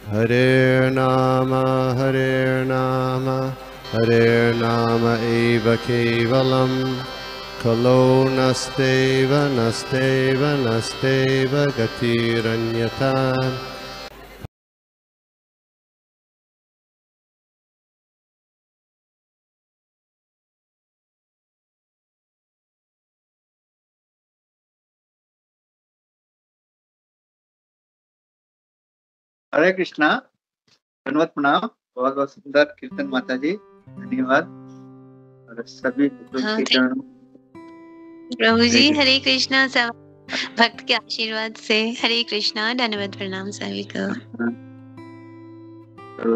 Hare Nama, Hare Nama eva kevalam, Kalo nasteva, nasteva, nasteva gatiranyata. हरे कृष्णा, धन्यवाद, प्रणाम। बहुत बहुत सुंदर कीर्तन माता जी, धन्यवाद। और सभी प्रभु जी हरे कृष्णा, सब भक्त के आशीर्वाद से हरे कृष्णा, धन्यवाद, प्रणाम सभी को। तो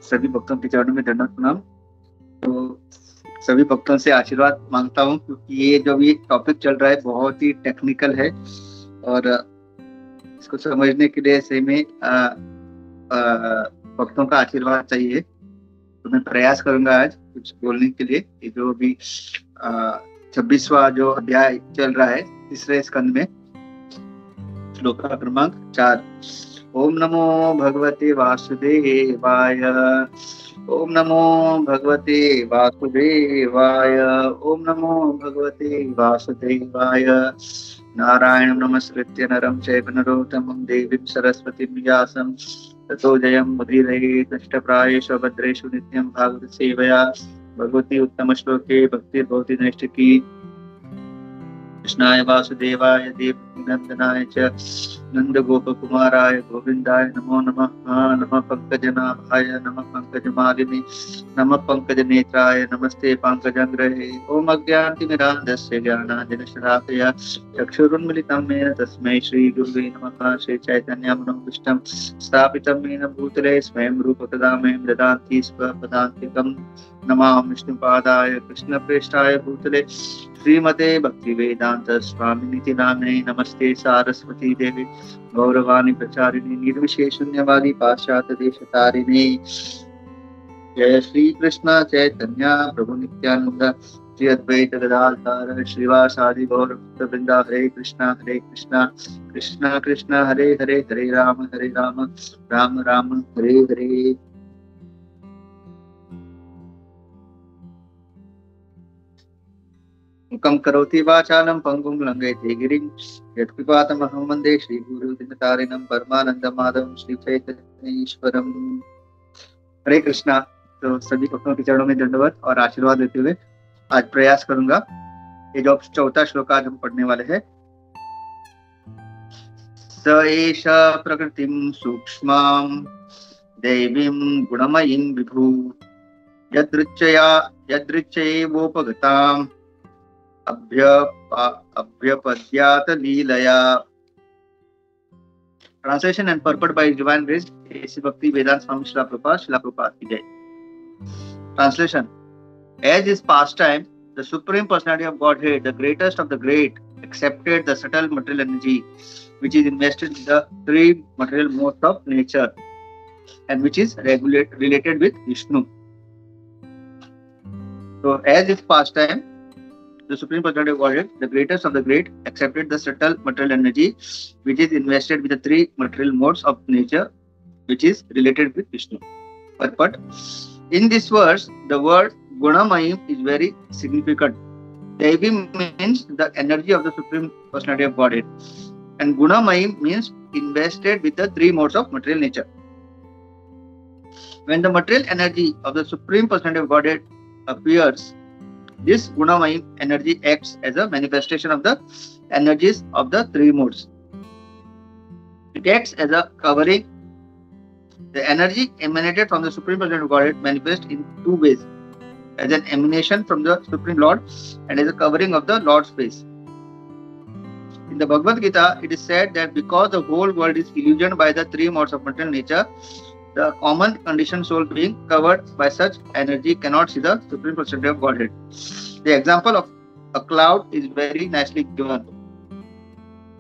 सभी भक्तों के चरणों में धन्यवाद, प्रणाम। तो सभी भक्तों से आशीर्वाद मांगता हूँ, क्योंकि ये जो भी टॉपिक चल रहा है बहुत ही टेक्निकल है और इसको समझने के लिए सही में भक्तों का आशीर्वाद चाहिए। तो मैं प्रयास करूंगा आज कुछ बोलने के लिए। ये जो भी 26वां जो अध्याय चल रहा है तीसरे स्कंद में, श्लोक क्रमांक 4। ओम नमो भगवते वासुदेवाय, ओम नमो भगवते वासुदेवाय, ओम नमो भगवते वासुदेवाय। नारायणं नमस्कृत्य नरं चैव नरोत्तमं देवीं सरस्वतीं व्यासं ततो जयं मुदीरयेत् नष्टप्रायेषु भद्रेषु नित्यं भागवत सेवया भगवती उत्तम श्लोके भक्तिर्भवति नैष्ठिकी। कृष्णाय वासुदेवाय देवकीनंदनाय च नंदगोपकुमाराय गोविंदाय नमो नमः। नमः पंकजनाभाय, नमः पंकजमालिने, नमः पंकजनेत्राय, नमस्ते पंकजंग्रहे। ओम अज्ञानतिमिरान्धस्य ज्ञानाञ्जनशलाकया चक्षुरुन्मिलितं येन तस्मै श्रीगुरुवे नमः। श्रीचैतन्यमनोभीष्टं स्थापितं येन भूतले स्वयं रूपकदा मह्यं ददाति स्वपदान्तिकं। नमामि विष्णुपादाय कृष्णप्रेष्ठाय भूतले श्रीमते भक्ति वेदांत स्वामिनिति नामिने। नमस्ते सारस्वती देवी गौरवाणी प्रचारिणी निर्विशेष शून्यवादी पाश्चात्य देशतारिणी। जय श्री कृष्ण चैतन्य प्रभु नित्यानंद श्री अद्वैत गदाधर श्रीवासादि गौर वृंदा। हरे कृष्णा कृष्णा कृष्णा हरे हरे, हरे राम राम राम हरे हरे। कम करोति वाचालं पंगुं लंघयते गिरिं यत्कृपातमहं वन्दे श्रीगुरुदिनतारिणं परमानन्दमाधवं श्रीचैतन्येश्वरम्। हरे कृष्णा। तो सभी भक्तों के चरणों में दंडवत और आशीर्वाद देते हुए आज प्रयास करूंगा। ये जो चौथा श्लोक आज हम पढ़ने वाले हैं। स एष प्रकृतिं सूक्ष्मां दैवीं गुणमयीं विभु यदृच्छयैवोपगताम् अभ्यपद्यात लीलया। Translation and purport by His Divine Grace A.C. Bhakti Vedanta Swami Srila Prabhupada ki jai. Translation: As is pastime, the Supreme Personality of Godhead, the greatest of the great, accepted the subtle material energy which is invested in the three material modes of nature and which is related with Vishnu. So, as is pastime, the Supreme Personality of Godhead, the greatest of the great, accepted the subtle material energy which is invested with the three material modes of nature which is related with Vishnu. But in this verse, the word Gunamayim is very significant. Devi means the energy of the Supreme Personality of Godhead, and Gunamayim means invested with the three modes of material nature. When the material energy of the Supreme Personality of Godhead appears, this Gunamayim energy acts as a manifestation of the energies of the three modes. It acts as a covering. The energy emanated from the Supreme Personality of Godhead manifests in two ways: as an emanation from the Supreme Lord and as a covering of the Lord's face. In the Bhagavad Gita, it is said that because the whole world is illusioned by the three modes of material nature, the common conditioned soul being covered by such energy cannot see the Supreme Personality of Godhead. The example of a cloud is very nicely given.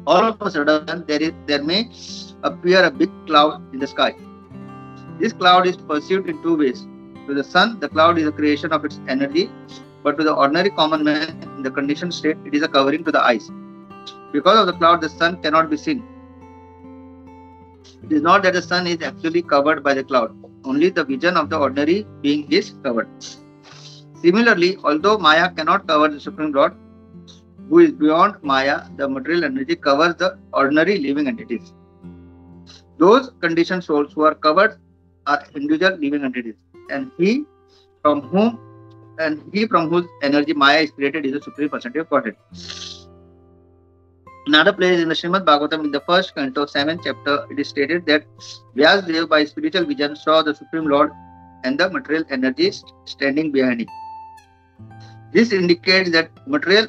All of a sudden, there may appear a big cloud in the sky. This cloud is perceived in two ways. To the sun, the cloud is a creation of its energy, but to the ordinary common man in the conditioned state, it is a covering to the eyes. Because of the cloud, the sun cannot be seen. It is not that the sun is actually covered by the cloud. Only the vision of the ordinary being is covered. Similarly, although Maya cannot cover the Supreme Lord, who is beyond Maya, the material energy covers the ordinary living entities. Those conditioned souls who are covered are individual living entities, and he from whose energy Maya is created is the Supreme Personality of Godhead. Another place in the Srimad Bhagavatam, in the first canto, 7th chapter, it is stated that Vyasadeva by spiritual vision saw the Supreme Lord and the material energies standing behind him. This indicates that material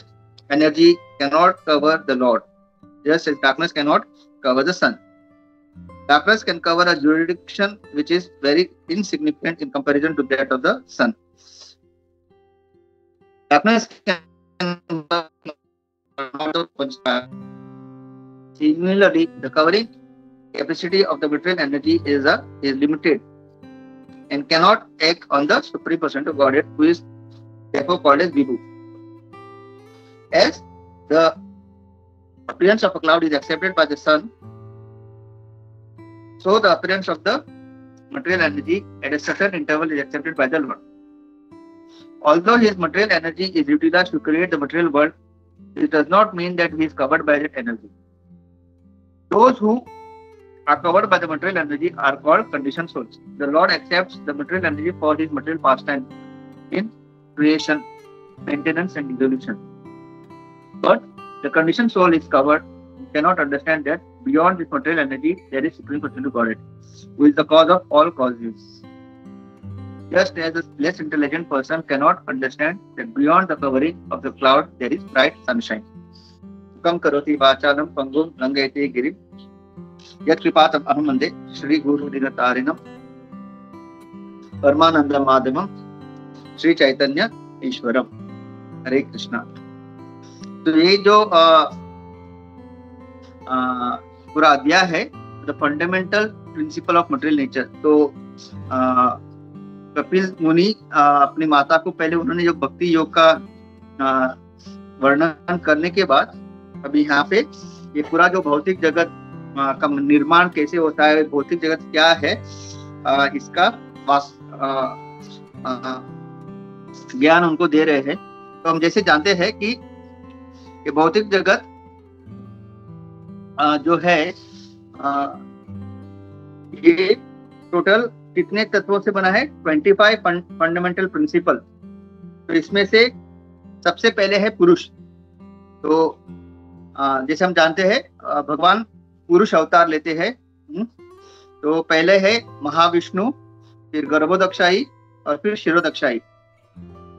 energy cannot cover the Lord, just as darkness cannot cover the sun. Darkness can cover a jurisdiction which is very insignificant in comparison to that of the sun. Darkness can Similarly, the covering capacity of the material energy is limited and cannot act on the Supreme Personality of Godhead, who is therefore called as Vibhu. As the appearance of a cloud is accepted by the sun, so the appearance of the material energy at a certain interval is accepted by the Lord. Although his material energy is utilized to create the material world, it does not mean that he is covered by that energy. Those who are covered by the material energy are called conditioned souls. The Lord accepts the material energy for his material pastime in creation, maintenance and dissolution. But the conditioned soul is covered, cannot understand that beyond this material energy there is Supreme Personality of Godhead, who is the cause of all causes. Just as a less intelligent person cannot understand that beyond the covering of the cloud there is bright sunshine. Kam karoti vachalam pangum langayate girim yat kripatam aham mande Shri Guru Nigatarinam Paramananda Madhamam Shri Chaitanya Ishwaram. Hare Krishna. तो ये जो पूरा अध्याय है, the fundamental principle of material nature, तो कपिल मुनि अपनी माता को पहले उन्होंने जो भक्ति योग का वर्णन करने के बाद अभी यहाँ पे ये पूरा जो भौतिक जगत का निर्माण कैसे होता है, भौतिक जगत क्या है, इसका ज्ञान उनको दे रहे हैं। तो हम जैसे जानते हैं कि ये भौतिक जगत जो है ये टोटल कितने तत्वों से बना है? 25 फंडामेंटल प्रिंसिपल। तो इसमें से सबसे पहले है पुरुष। तो जैसे हम जानते हैं भगवान पुरुष अवतार लेते हैं। तो पहले है महाविष्णु, फिर गर्भोदक्षाई और फिर शिरोदक्षाई।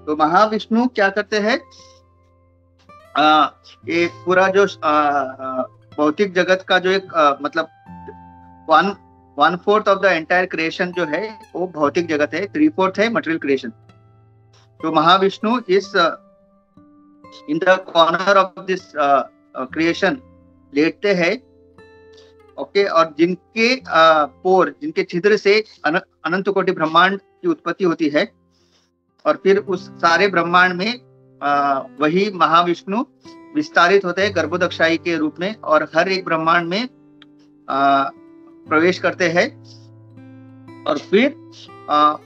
तो महाविष्णु क्या करते हैं? ये पूरा जो भौतिक जगत का जो एक मतलब 1/4 ऑफ द एंटायर क्रिएशन जो है वो भौतिक जगत है, 3/4 है मटेरियल क्रिएशन। तो महाविष्णु इस in the corner of this creation लेटते हैं, ओके। और जिनके पोर, जिनके छिद्र से अनंत कोटि ब्रह्मांड की उत्पत्ति होती है, और फिर उस सारे ब्रह्मांड में वही महाविष्णु विस्तारित होते हैं गर्भोदक्षाई के रूप में, और हर एक ब्रह्मांड में प्रवेश करते हैं। और फिर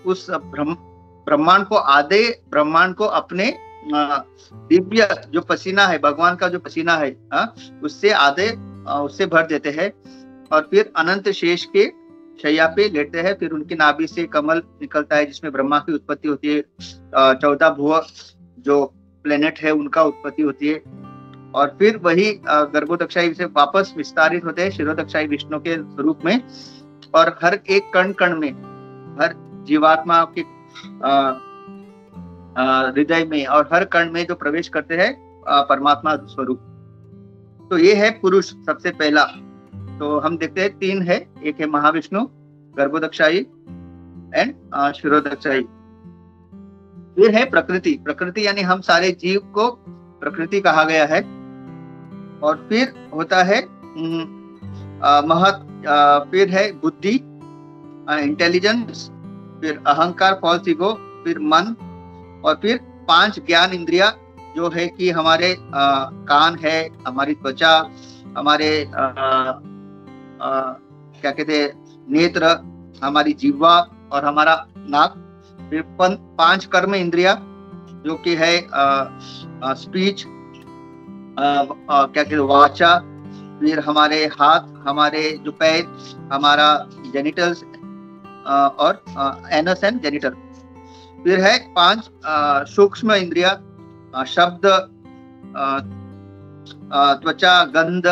उस ब्रह्मांड को, आधे ब्रह्मांड को अपने दिव्य जो पसीना है, भगवान का जो पसीना है, उससे आधे उससे भर देते हैं। और फिर अनंत शेष के शैया पे लेटते हैं। फिर उनकी नाभि से कमल निकलता है जिसमें ब्रह्मा की उत्पत्ति होती है। 14 भुव जो प्लेनेट है उनका उत्पत्ति होती है। और फिर वही गर्भोदक्षाई से वापस विस्तारित होते हैं शिरोदक्षाई विष्णु के रूप में। और हर एक कण कण में, हर जीवात्मा के हृदय में और हर कण में जो प्रवेश करते हैं परमात्मा स्वरूप। तो ये है पुरुष सबसे पहला। तो हम देखते हैं 3 है, एक है महाविष्णु, गर्भोदक्षाई एंड शिरोदक्षाई। फिर है प्रकृति। प्रकृति यानी हम सारे जीव को प्रकृति कहा गया है। और फिर होता है फिर है बुद्धि, इंटेलिजेंस, फिर अहंकार, फॉल्स ईगो, फिर मन, और फिर 5 ज्ञान इंद्रिया जो है कि हमारे कान है, हमारी त्वचा, हमारे क्या कहते हैं, नेत्र, हमारी जिह्वा और हमारा नाक। फिर 5 कर्म इंद्रिया जो कि है स्पीच, क्या कहते हैं, वाचा। फिर हमारे हाथ, हमारे जो पैर, हमारा जेनिटल्स और एनस एंड जेनिटल। फिर है 5 सूक्ष्म इंद्रिया, शब्द, त्वचा, गंध,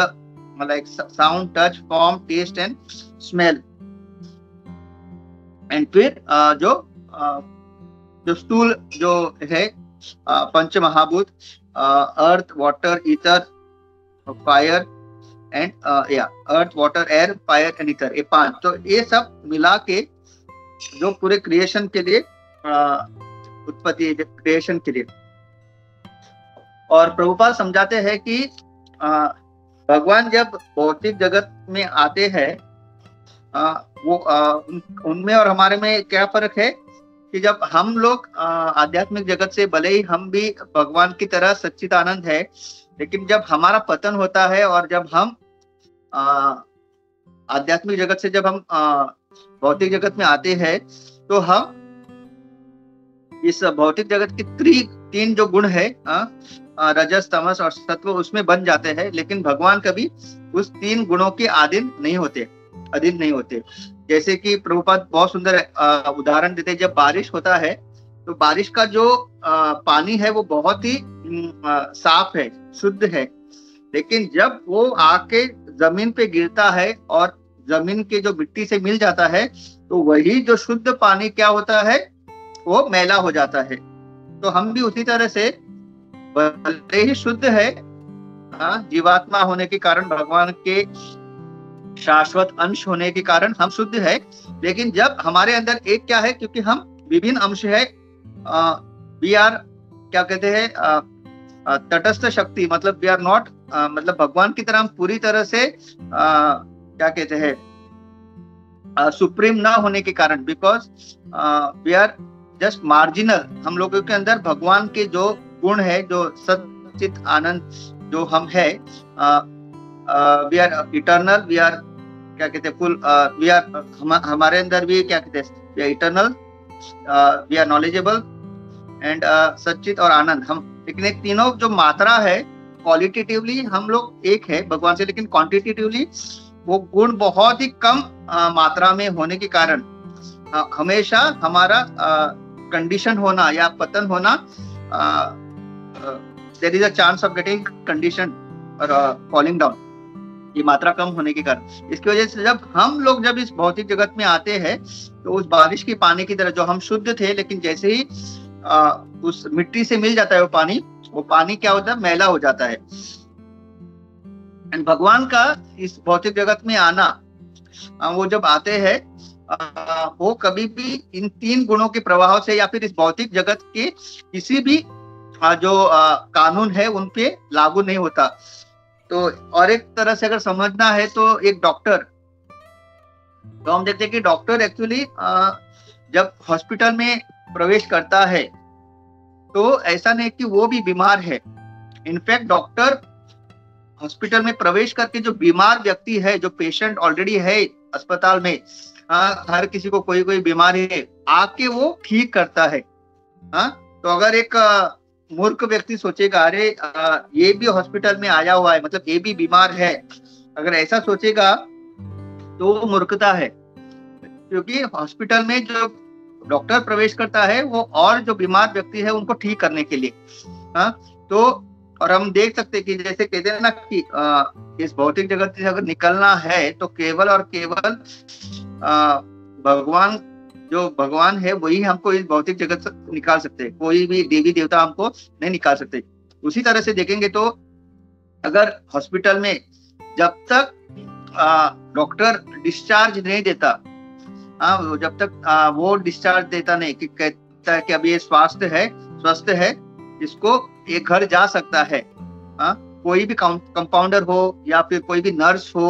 like sound, touch, form, taste and smell. And फिर जो स्थूल जो है पंच महाभूत, earth, water, ether, fire and earth, water, air, fire and ether, ये 5। तो ये सब मिला के जो पूरे क्रिएशन के लिए उत्पत्ति, क्रिएशन के लिए। और प्रभुपाद समझाते हैं कि भगवान जब भौतिक जगत में आते हैं, वो उनमें और हमारे में क्या फर्क है कि जब हम लोग आध्यात्मिक जगत से, भले ही हम भी भगवान की तरह सच्चिदानंद है, लेकिन जब हमारा पतन होता है और जब हम आध्यात्मिक जगत से जब हम भौतिक जगत में आते हैं, तो हम इस भौतिक जगत की 3 जो गुण है, रजस, तमस और सत्व, उसमें बन जाते हैं। लेकिन भगवान कभी उस 3 गुणों के अधीन नहीं होते। जैसे कि प्रभुपाद बहुत सुंदर उदाहरण देते हैं। जब बारिश होता है तो बारिश का जो पानी है वो बहुत ही साफ है, शुद्ध है। लेकिन जब वो आके जमीन पे गिरता है और जमीन के जो मिट्टी से मिल जाता है, तो वही जो शुद्ध पानी क्या होता है, वो मैला हो जाता है। तो हम भी उसी तरह से भले ही शुद्ध है, जीवात्मा होने के कारण, भगवान के शाश्वत अंश होने के कारण हम शुद्ध है। लेकिन जब हमारे अंदर एक क्या है, क्योंकि हम विभिन्न अंश है, वी आर क्या कहते हैं, तटस्थ शक्ति, मतलब वी आर नॉट, मतलब भगवान की तरह हम पूरी तरह से क्या कहते हैं, सुप्रीम ना होने के कारण, because we are just marginal. हम लोगों के अंदर भगवान के जो गुण है, जो सच्चित आनंद जो हम है, we are eternal, we are क्या कहते हैं, फुल, वी आर, हमारे अंदर भी क्या कहते हैं, we are eternal, we are knowledgeable and सच्चित और आनंद। हम, लेकिन एक तीनों जो मात्रा है, क्वालिटेटिवली हम लोग एक है भगवान से, लेकिन क्वांटिटेटिवली वो गुण बहुत ही कम मात्रा में होने के कारण हमेशा हमारा कंडीशन होना या पतन होना, there is a chance of getting condition और फॉलिंग डाउन, ये मात्रा कम होने के कारण। इसकी वजह से जब इस भौतिक जगत में आते हैं, तो उस बारिश के पानी की तरह जो हम शुद्ध थे, लेकिन जैसे ही उस मिट्टी से मिल जाता है वो पानी क्या होता है, मैला हो जाता है। एंड भगवान का इस भौतिक जगत में आना, वो जब आते हैं, वो कभी भी इन 3 गुणों के प्रभाव से या फिर इस भौतिक जगत के किसी भी जो कानून है उन पे लागू नहीं होता। तो और एक तरह से अगर समझना है, तो एक डॉक्टर, तो हम देखते हैं कि डॉक्टर एक्चुअली जब हॉस्पिटल में प्रवेश करता है, तो ऐसा नहीं कि वो भी बीमार है। इनफैक्ट डॉक्टर हॉस्पिटल में प्रवेश करके जो बीमार व्यक्ति है, जो पेशेंट ऑलरेडी है अस्पताल में, हर किसी को कोई बीमारी है, आके वो ठीक करता है। तो अगर एक मूर्ख व्यक्ति सोचेगा, अरे ये भी हॉस्पिटल में आया हुआ है, मतलब ये भी बीमार है, अगर ऐसा सोचेगा तो वो मूर्खता है। क्योंकि हॉस्पिटल में जो डॉक्टर प्रवेश करता है, वो और जो बीमार व्यक्ति है उनको ठीक करने के लिए। तो और हम देख सकते हैं कि जैसे कहते हैं ना कि इस भौतिक जगत से अगर निकलना है, तो केवल और केवल भगवान, जो भगवान है वही हमको इस भौतिक जगत से निकाल सकते हैं, कोई भी देवी देवता हमको नहीं निकाल सकते। उसी तरह से देखेंगे तो अगर हॉस्पिटल में जब तक डॉक्टर डिस्चार्ज नहीं देता, जब तक वो डिस्चार्ज देता नहीं, कि कहता है कि अब ये स्वस्थ है, इसको ये घर जा सकता है, कोई भी कंपाउंडर हो या फिर कोई भी नर्स हो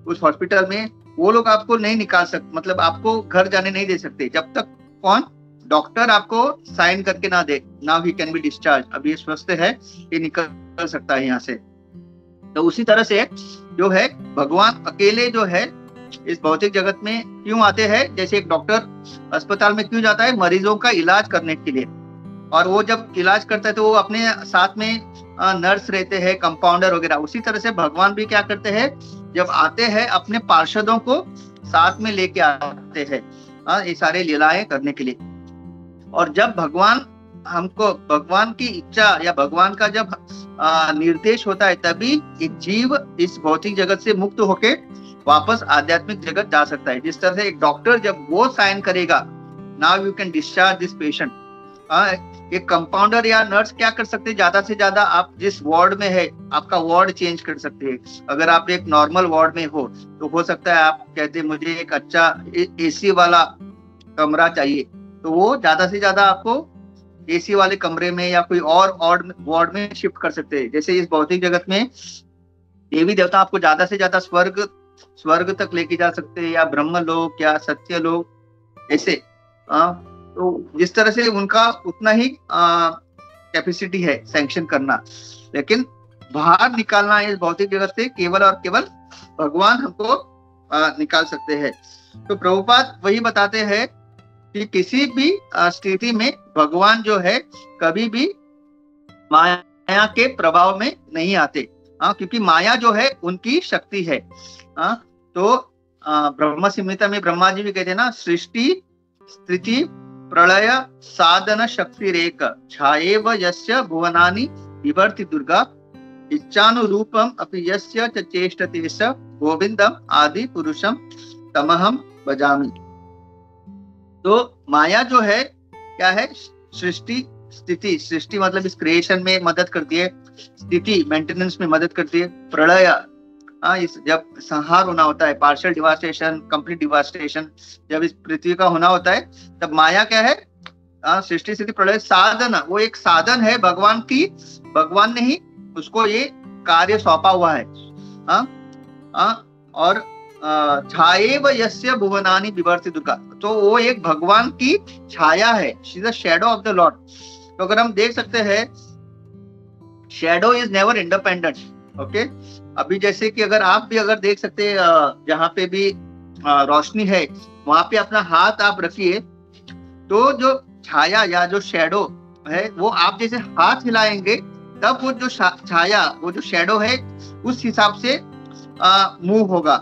उस हॉस्पिटल में, वो लोग आपको नहीं निकाल सकते, मतलब आपको घर जाने नहीं दे सकते जब तक कौन, डॉक्टर आपको साइन करके ना दे, now he can be discharge, अब ये स्वस्थ है, ये निकल सकता है यहाँ से। तो उसी तरह से जो है भगवान अकेले जो है इस भौतिक जगत में क्यों आते हैं? जैसे एक डॉक्टर अस्पताल में क्यों जाता है? मरीजों का इलाज करने के लिए। और वो जब इलाज करता है तो वो अपने साथ में नर्स रहते हैं, कंपाउंडर वगैरह। उसी तरह से भगवान भी क्या करते हैं, जब आते हैं अपने पार्षदों को साथ में लेके आते हैं ये सारे लीलाएं करने के लिए। और जब भगवान की इच्छा या भगवान का जब निर्देश होता है, तभी एक जीव इस भौतिक जगत से मुक्त होके वापस आध्यात्मिक जगत जा सकता है। जिस तरह से एक डॉक्टर जब वो साइन करेगा, now you can discharge this patient, एक कंपाउंडर या नर्स क्या कर सकते हैं, ज्यादा से ज्यादा आप जिस वार्ड में है आपका वार्ड चेंज कर सकते हैं। अगर आप एक नॉर्मल वार्ड में हो तो हो सकता है आप कहते हैं मुझे एक अच्छा एसी वाला कमरा चाहिए, तो वो ज्यादा से ज्यादा आपको एसी वाले कमरे में या कोई और वार्ड में शिफ्ट कर सकते हैं। जैसे इस भौतिक जगत में देवी देवता आपको ज्यादा से ज्यादा स्वर्ग तक लेके जा सकते हैं, या ब्रह्म लोक या सत्य लोक, ऐसे। तो जिस तरह से उनका उतना ही कैपेसिटी है सैंक्शन करना, लेकिन बाहर निकालना इस भौतिक जगत से केवल और केवल भगवान हमको निकाल सकते हैं। तो प्रभुपाद वही बताते हैं कि किसी भी स्थिति में भगवान जो है कभी भी माया के प्रभाव में नहीं आते, क्योंकि माया जो है उनकी शक्ति है। तो ब्रह्म संहिता में ब्रह्मा जी भी कहते हैं ना, सृष्टि स्थिति प्रलय साधन शक्ति रेक छाएव यस्य भुवनानि विवर्ति दुर्गा इच्छानुरूपम अपि यस्य च चेष्टते स गोविंदम आदि पुरुषम तमहम भजामि। तो माया जो है क्या है? सृष्टि स्थिति, सृष्टि मतलब इस क्रिएशन में मदद करती है, स्थिति मेंटेनेंस में मदद करती है, प्रलय इस जब संहार होना होता है, पार्शियल डिवास्टेशन, कंप्लीट डिवास्टेशन जब इस पृथ्वी का होना होता है, तब माया क्या है? सृष्टि स्थिति प्रलय साधन, वो एक साधन है भगवान की, भगवान ने ही उसको ये कार्य सौंपा हुआ है। और छाएव यस्य भुवनानि विवर्ति दुर्गा, तो वो एक भगवान की छाया है, she is the shadow of the Lord. तो अगर हम देख सकते हैं, shadow is never independent. Okay, अभी जैसे कि अगर आप भी अगर देख सकते हैं, जहाँ पे भी रोशनी है वहां पे अपना हाथ आप रखिए, तो जो छाया या जो शैडो है वो आप जैसे हाथ हिलाएंगे तब वो जो छाया, वो जो शैडो है उस हिसाब से मूव होगा।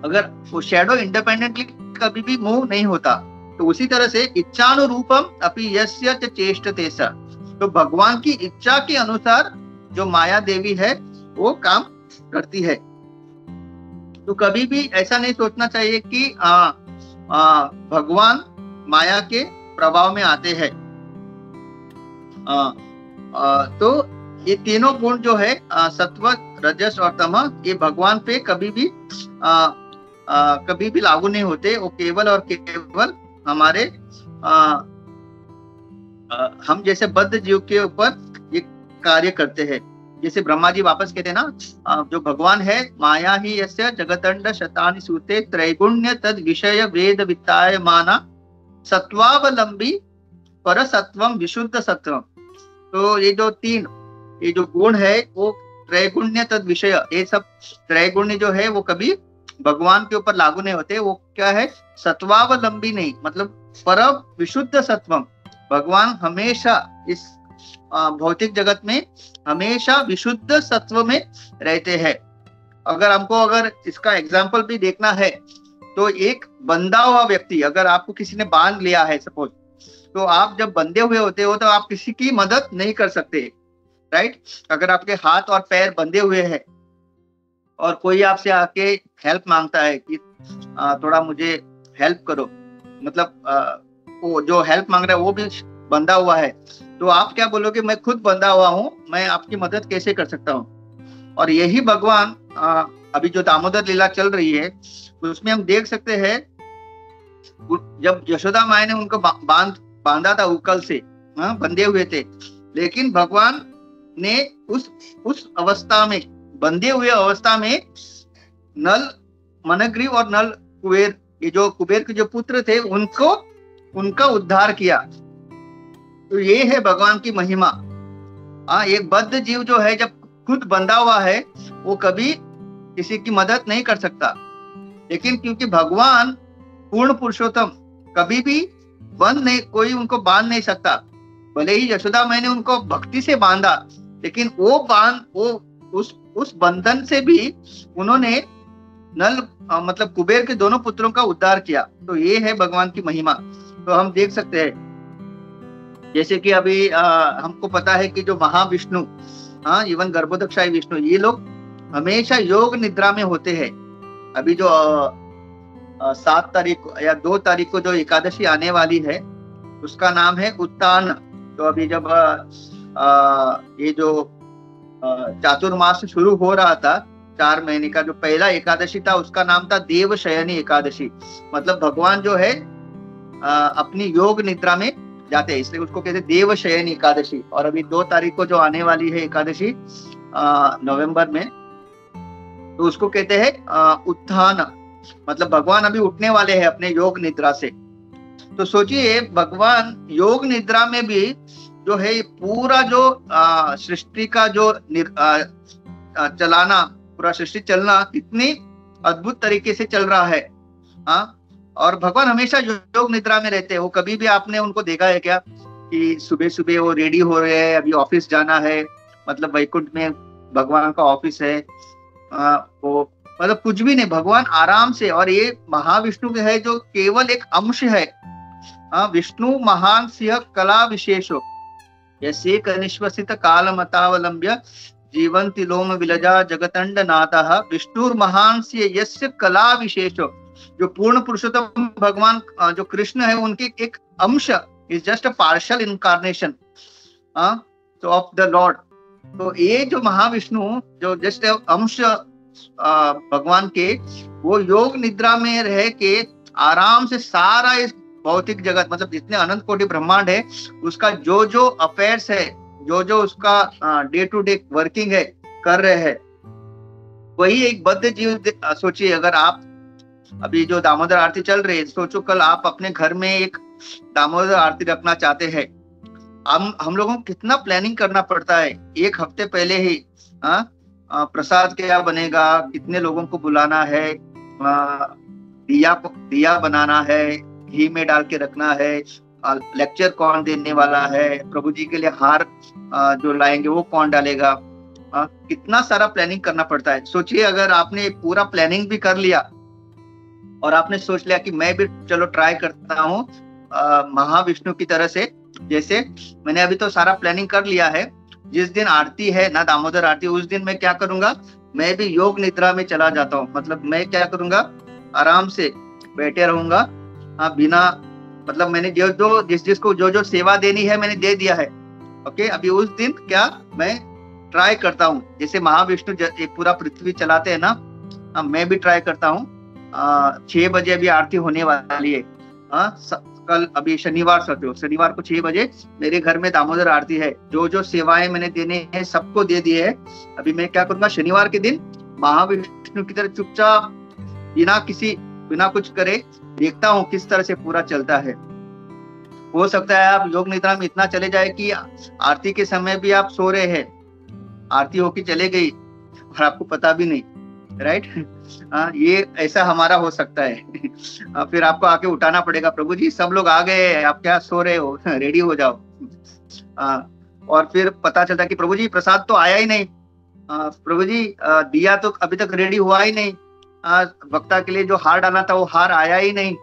अगर वो शैडो इंडिपेंडेंटली कभी भी मूव नहीं होता। तो उसी तरह से इच्छानुरूपम अपि यस्य च चेष्टते स, तो भगवान की इच्छा के अनुसार जो माया देवी है वो काम करती है। तो कभी भी ऐसा नहीं सोचना चाहिए कि भगवान माया के प्रभाव में आते हैं। तो ये तीनों गुण जो है सत्व, रजस और तमः, ये भगवान पे कभी भी लागू नहीं होते। वो केवल और केवल हमारे हम जैसे बद्ध जीव के ऊपर ये कार्य करते हैं। जैसे ब्रह्मा जी वापस कहते हैं ना, जो भगवान है, माया ही यस्य जगतंड शतानि सूते त्रैगुण्य तद विषय वेद वित्ताय माना सत्वावलंबी पर सत्वम विशुद्ध सत्वम। तो ये जो गुण है वो त्रैगुण्य तद विषय, ये सब त्रैगुण्य जो है वो कभी भगवान के ऊपर लागू नहीं होते। वो क्या है? सत्वावलंबी नहीं, मतलब पर विशुद्ध सत्वम। भगवान हमेशा इस भौतिक जगत में हमेशा विशुद्ध सत्व में रहते हैं। अगर इसका एग्जाम्पल भी देखना है, तो एक बंधा हुआ व्यक्ति, अगर आपको किसी ने बांध लिया है सपोज, तो आप जब बंधे हुए होते हो तो आप किसी की मदद नहीं कर सकते, राइट? अगर आपके हाथ और पैर बंधे हुए हैं और कोई आपसे आके हेल्प मांगता है कि थोड़ा मुझे हेल्प करो, मतलब वो जो हेल्प मांग रहा है वो भी बंधा हुआ है, तो आप क्या बोलोगे? मैं खुद बंधा हुआ हूँ, मैं आपकी मदद कैसे कर सकता हूँ? और यही भगवान अभी जो दामोदर लीला चल रही है उसमें हम देख सकते हैं, जब यशोदा माया ने उनको बांधा था उकल से, बंधे हुए थे, लेकिन भगवान ने उस अवस्था में, बंधे हुए अवस्था में, नल मनग्रीव और नल कुबेर, ये जो कुबेर के जो पुत्र थे, उनका उद्धार किया। तो ये है भगवान की महिमा। एक बद्ध जीव जो है जब खुद बंधा हुआ है वो कभी किसी की मदद नहीं कर सकता। लेकिन क्योंकि भगवान पूर्ण पुरुषोत्तम, कभी भी बंद नहीं, कोई उनको बांध नहीं सकता। भले ही यशोदा मैंने उनको भक्ति से बांधा, लेकिन वो उस बंधन से भी उन्होंने नल मतलब कुबेर के दोनों पुत्रों का उद्धार किया। तो ये है भगवान की महिमा। तो हम देख सकते हैं, जैसे कि अभी हमको पता है कि जो महाविष्णु, इवन गर्भोदक्षाई विष्णु, ये लोग हमेशा योग निद्रा में होते हैं। अभी जो 7 तारीख या 2 तारीख को जो एकादशी आने वाली है, उसका नाम है उत्तान। तो अभी जब ये जो चातुर्मास शुरू हो रहा था, 4 महीने का जो पहला एकादशी था, उसका नाम था देवशयनी एकादशी। मतलब भगवान जो है अपनी योग निद्रा में जाते हैं, इसलिए उसको कहते हैं देवशयनी एकादशी। और अभी 2 तारीख को जो आने वाली है एकादशी नवंबर में, तो उसको कहते हैं उत्थान। मतलब भगवान अभी उठने वाले हैं अपने योग निद्रा से। तो सोचिए, भगवान योग निद्रा में भी जो है पूरा जो सृष्टि का जो चलाना, पूरा सृष्टि चलना कितनी अद्भुत तरीके से चल रहा है। और भगवान हमेशा योग निद्रा में रहते हैं। वो कभी भी आपने उनको देखा है क्या कि सुबह सुबह वो रेडी हो रहे हैं, अभी ऑफिस जाना है, मतलब वैकुंठ में भगवान का ऑफिस है, वो मतलब कुछ भी नहीं, भगवान आराम से। और ये महाविष्णु है जो केवल एक अंश है। विष्णु महान सिंह कला विशेषो यसे कनिश्वसित कालमतावलंब्य जीवंति लोम विलजा जगतंड नाथः विष्णुर महान सिंह यस्य कला विशेषो। जो पूर्ण पुरुषोत्तम भगवान जो कृष्ण है, उनके एक अंश, is just a partial incarnation of the Lord. तो ये जो महाविष्णु जो जस्ट अंश भगवान के, वो योग निद्रा में रह के आराम से सारा इस भौतिक जगत, मतलब जितने अनंत कोटि ब्रह्मांड है, उसका जो जो अफेयर्स है, जो जो उसका डे टू डे वर्किंग है, कर रहे हैं। वही एक बद्ध जीव। सोचिए, अगर आप अभी जो दामोदर आरती चल रही है, सोचो कल आप अपने घर में एक दामोदर आरती रखना चाहते हैं, हम लोगों को कितना प्लानिंग करना पड़ता है। 1 हफ्ते पहले ही प्रसाद क्या बनेगा, कितने लोगों को बुलाना है, दिया बनाना है, घी में डाल के रखना है, लेक्चर कौन देने वाला है, प्रभु जी के लिए हार जो लाएंगे वो कौन डालेगा, कितना सारा प्लानिंग करना पड़ता है। सोचिए, अगर आपने पूरा प्लानिंग भी कर लिया और आपने सोच लिया कि मैं भी चलो ट्राई करता हूँ महाविष्णु की तरह से, जैसे मैंने अभी तो सारा प्लानिंग कर लिया है, जिस दिन आरती है ना, दामोदर आरती, उस दिन मैं क्या करूंगा, मैं भी योग निद्रा में चला जाता हूँ। मतलब मैं क्या करूंगा, आराम से बैठे रहूंगा, बिना, मतलब मैंने जिसको जो सेवा देनी है मैंने दे दिया है। ओके, अभी उस दिन क्या मैं ट्राई करता हूँ, जैसे महाविष्णु पूरा पृथ्वी चलाते हैं ना, मैं भी ट्राई करता हूँ। 6 बजे अभी आरती होने वाली है। कल अभी शनिवार को 6 बजे मेरे घर में दामोदर आरती है। जो जो सेवाएं मैंने देने हैं सबको दे दिए है। अभी मैं क्या करूंगा, शनिवार के दिन महाविष्णु की तरह चुपचाप बिना कुछ करे देखता हूँ किस तरह से पूरा चलता है। हो सकता है आप योग निद्रा में इतना चले जाए कि आरती के समय भी आप सो रहे हैं, आरती होके चले गई और आपको पता भी नहीं, राइट। ये ऐसा हमारा हो सकता है। फिर आपको आके उठाना पड़ेगा, प्रभु जी सब लोग आ गए, आप क्या सो रहे हो, रेडी हो जाओ। और फिर पता चलता कि प्रभु जी प्रसाद तो आया ही नहीं, प्रभु जी दिया तो अभी तक रेडी हुआ ही नहीं, वक्ता के लिए जो हार डाला था वो हार आया ही नहीं,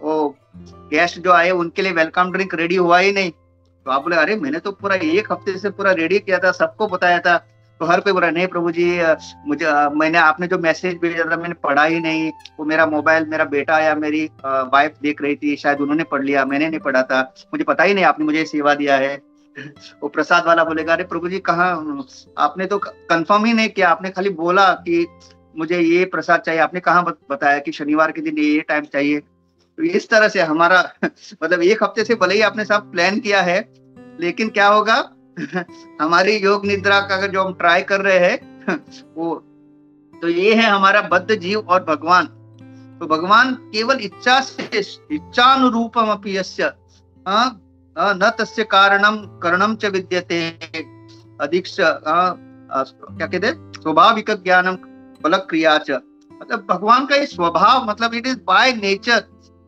वो गेस्ट जो आए उनके लिए वेलकम ड्रिंक रेडी हुआ ही नहीं। तो आप बोले, अरे मैंने तो पूरा 1 हफ्ते से पूरा रेडी किया था, सबको बताया था। तो हर कोई बोला, नहीं प्रभु जी मैंने आपने जो मैसेज भेजा था मैंने पढ़ा ही नहीं, वो मेरा मोबाइल मेरा बेटा या मेरी वाइफ देख रही थी, शायद उन्होंने पढ़ लिया, मैंने नहीं पढ़ा था, मुझे पता ही नहीं आपने मुझे सेवा दिया है। वो प्रसाद वाला बोलेगा, अरे प्रभु जी कहाँ, आपने तो कंफर्म ही नहीं किया, आपने खाली बोला कि मुझे ये प्रसाद चाहिए, आपने कहाँ बताया कि शनिवार के दिन ये टाइम चाहिए। तो इस तरह से हमारा मतलब 1 हफ्ते से भले ही आपने सब प्लान किया है, लेकिन क्या होगा हमारी योग निद्रा का जो हम ट्राई कर रहे हैं वो, तो ये है हमारा बद्ध जीव और भगवान। तो भगवान केवल इच्छा से, इच्छानुरूपम अपि यस्य न तस्य कारणम च विद्यते अधिक्ष क्या कहते, स्वाभाविक ज्ञानम बल क्रिया च मतलब भगवान का ये स्वभाव, मतलब इट इज बाय नेचर,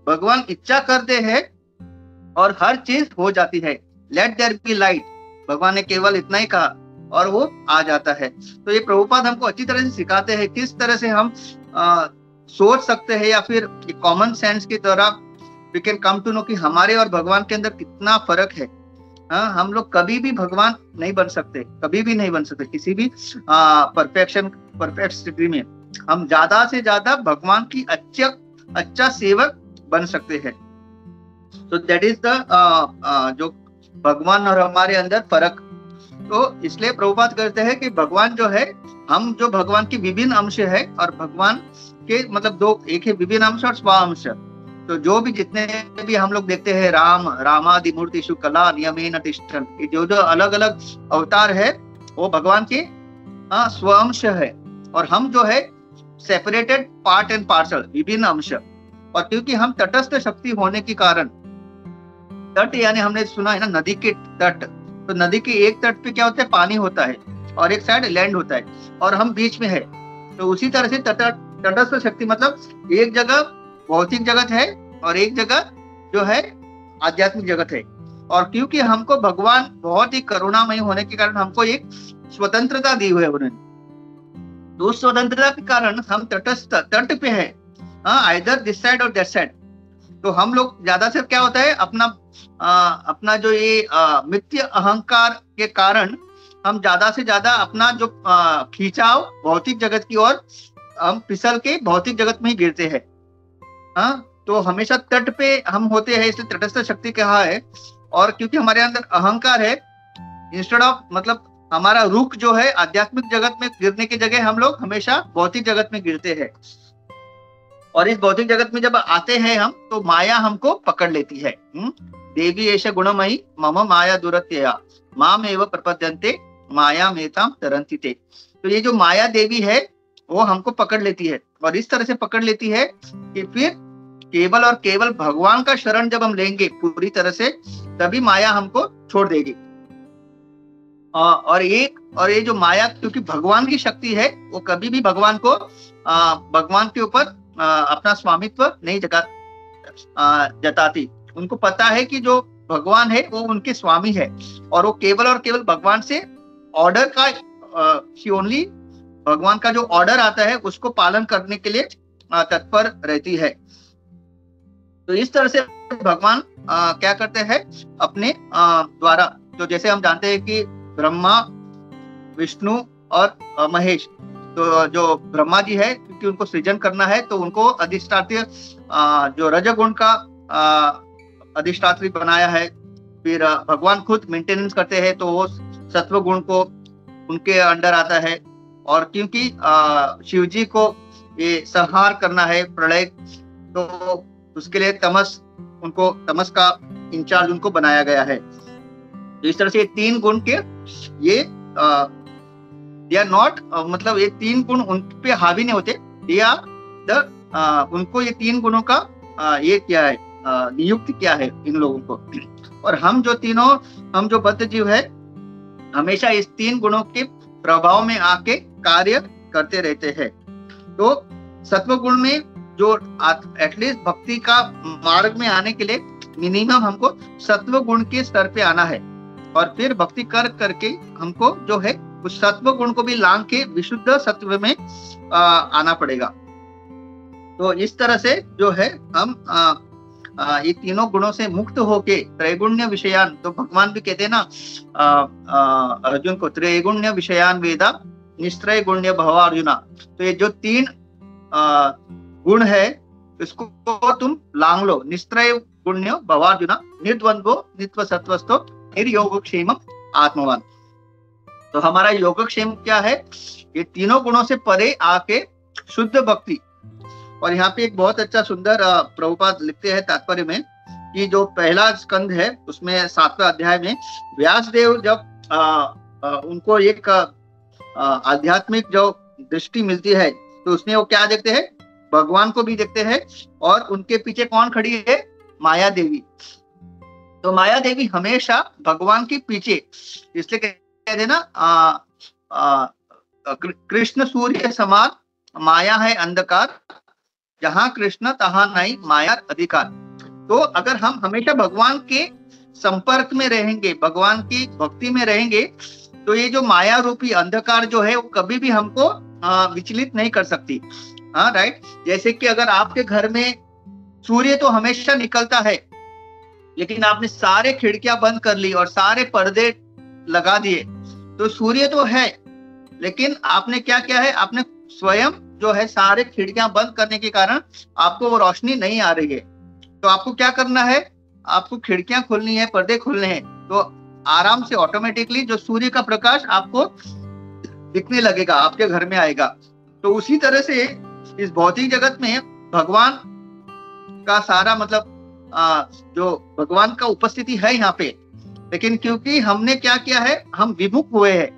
भगवान इच्छा करते हैं और हर चीज हो जाती है। लेट देयर बी लाइट, भगवान ने केवल इतना ही कहा और वो आ जाता है। तो ये प्रभुपाद हमको अच्छी तरह से सिखाते हैं किस तरह से हम सोच सकते हैं, या फिर कॉमन सेंस की तरह we can come to know कि हमारे और भगवान के अंदर कितना फर्क है। हम लोग कभी भी भगवान नहीं बन सकते, कभी भी नहीं बन सकते किसी भी परफेक्ट स्थिति में। हम ज्यादा से ज्यादा भगवान की अच्छा सेवक बन सकते हैं। तो दैट इज द जो भगवान और हमारे अंदर फर्क। तो इसलिए प्रभुपाद कहते हैं कि भगवान जो है, हम जो भगवान की विभिन्न अंश है, और भगवान के मतलब दो, एक है विभिन्न अंश और स्वांश। तो जो भी जितने भी हम लोग देखते हैं, राम रामादि मूर्तिषु कला नियमेन तिष्ठन्, जो जो अलग अलग अवतार है वो भगवान के स्वांश है, और हम जो है सेपरेटेड पार्ट एंड पार्सल, विभिन्न अंश। और क्योंकि हम तटस्थ शक्ति होने के कारण, तट यानी हमने सुना है ना नदी के तट, तो नदी के एक तट पे क्या होता है, पानी होता है, और एक साइड लैंड होता है, और हम बीच में है। तो उसी तरह से तटस्थ शक्ति मतलब एक जगह भौतिक जगत है और एक जगह जो है आध्यात्मिक जगत है। और क्योंकि हमको भगवान बहुत ही करुणामय होने के कारण हमको एक स्वतंत्रता दी हुई है उन्होंने, तो उस स्वतंत्रता के कारण हम तटस्थ तट पे है, आइदर दिस साइड और दैट साइड। तो हम लोग ज्यादा से क्या होता है, अपना जो ये मिथ्य अहंकार के कारण हम ज्यादा से ज्यादा अपना जो खींचाव भौतिक जगत की ओर, हम फिसल के भौतिक जगत में ही गिरते हैं। तो हमेशा तट पे हम होते हैं, इसलिए तटस्थ शक्ति कहा है। और क्योंकि हमारे अंदर अहंकार है, इंस्टेड ऑफ मतलब हमारा रुख जो है आध्यात्मिक जगत में गिरने की जगह हम लोग हमेशा भौतिक जगत में गिरते हैं। और इस भौतिक जगत में जब आते हैं हम, तो माया हमको पकड़ लेती है। देवी एष गुणमयी मम माया दुरत्यया माम एव प्रपद्यन्ते माया मेताम तरन्ति ते। तो ये जो माया देवी है वो हमको पकड़ लेती है, और इस तरह से पकड़ लेती है कि फिर केवल और केवल भगवान का शरण जब हम लेंगे पूरी तरह से, तभी माया हमको छोड़ देगी। और ये जो माया, क्योंकि भगवान की शक्ति है, वो कभी भी भगवान के ऊपर अपना स्वामित्व नहीं जताती। उनको पता है कि जो भगवान है वो उनके स्वामी है, और वो केवल और केवल भगवान से ऑर्डर का ओनली भगवान का जो ऑर्डर आता है उसको पालन करने के लिए तत्पर रहती है। तो इस तरह से भगवान क्या करते हैं अपने द्वारा, तो जैसे हम जानते हैं कि ब्रह्मा, विष्णु और महेश, तो जो ब्रह्मा जी है, क्योंकि उनको सृजन करना है, तो उनको अधिष्ठात्री जो रजगुण का अधिष्ठात्री बनाया है। फिर भगवान खुद मेंटेनेंस करते हैं, तो वो सत्व गुण को उनके अंडर आता है। और क्योंकि शिव जी को ये संहार करना है प्रलय, तो उसके लिए तमस का इंचार्ज उनको बनाया गया है। तो इस तरह से ये तीन गुण के ये दे आर नॉट, मतलब ये तीन गुण उन पे हावी नहीं होते, दे आर द उनको ये तीन गुणों का ये क्या है, नियुक्त किया है इन लोगों को। और हम जो बद्ध जीव है, हमेशा इस तीन गुणों के प्रभाव में आके कार्य करते रहते हैं। तो सत्व गुण में जो एटलीस्ट भक्ति का मार्ग में आने के लिए मिनिमम हमको सत्व गुण के स्तर पे आना है, और फिर भक्ति करके हमको जो है उस सत्व गुण को भी लांग के विशुद्ध सत्व में आना पड़ेगा। तो इस तरह से जो है हम ये तीनों गुणों से मुक्त होके त्रैगुण्य विषयान, तो भगवान भी कहते हैं ना अर्जुन को, त्रैगुण्य विषयान वेदा निस्त्रय गुण्य भवा अर्जुना। तो ये जो तीन गुण है इसको तुम लांग लो, निस्त्रय गुण्य भवा अर्जुना निर्द्वंद्वो नित्व सत्वस्थो निर्योगक्षेम आत्मवान। तो हमारा योगक्षेम क्या है, ये तीनों गुणों से परे आके शुद्ध भक्ति। और यहाँ पे एक बहुत अच्छा सुंदर प्रभुपाद लिखते हैं तात्पर्य में, कि जो पहला स्कंद है उसमें 7वें अध्याय में व्यासदेव जब उनको एक आध्यात्मिक जो दृष्टि मिलती है, तो उसमें वो क्या देखते हैं, भगवान को भी देखते हैं, और उनके पीछे कौन खड़ी है, माया देवी। तो माया देवी हमेशा भगवान के पीछे, इसलिए कहते हैं ना कृष्ण सूर्य समान माया है अंधकार, जहां कृष्ण तहां नहीं माया अधिकार। तो अगर हम हमेशा भगवान के संपर्क में रहेंगे, भगवान की भक्ति में रहेंगे, तो ये जो माया रूपी अंधकार जो है वो कभी भी हमको विचलित नहीं कर सकती। हाँ, राइट। जैसे कि अगर आपके घर में सूर्य तो हमेशा निकलता है, लेकिन आपने सारे खिड़कियां बंद कर ली और सारे पर्दे लगा दिए, तो सूर्य तो है, लेकिन आपने क्या किया है, आपने स्वयं जो है सारे खिड़कियां बंद करने के कारण आपको वो रोशनी नहीं आ रही है। तो आपको क्या करना है, आपको खिड़कियां खोलनी है, पर्दे खोलने हैं, तो आराम से ऑटोमेटिकली जो सूर्य का प्रकाश आपको दिखने लगेगा, आपके घर में आएगा। तो उसी तरह से इस भौतिक जगत में भगवान का सारा मतलब जो भगवान का उपस्थिति है यहाँ पे, लेकिन क्योंकि हमने क्या किया है, हम विमुख हुए हैं,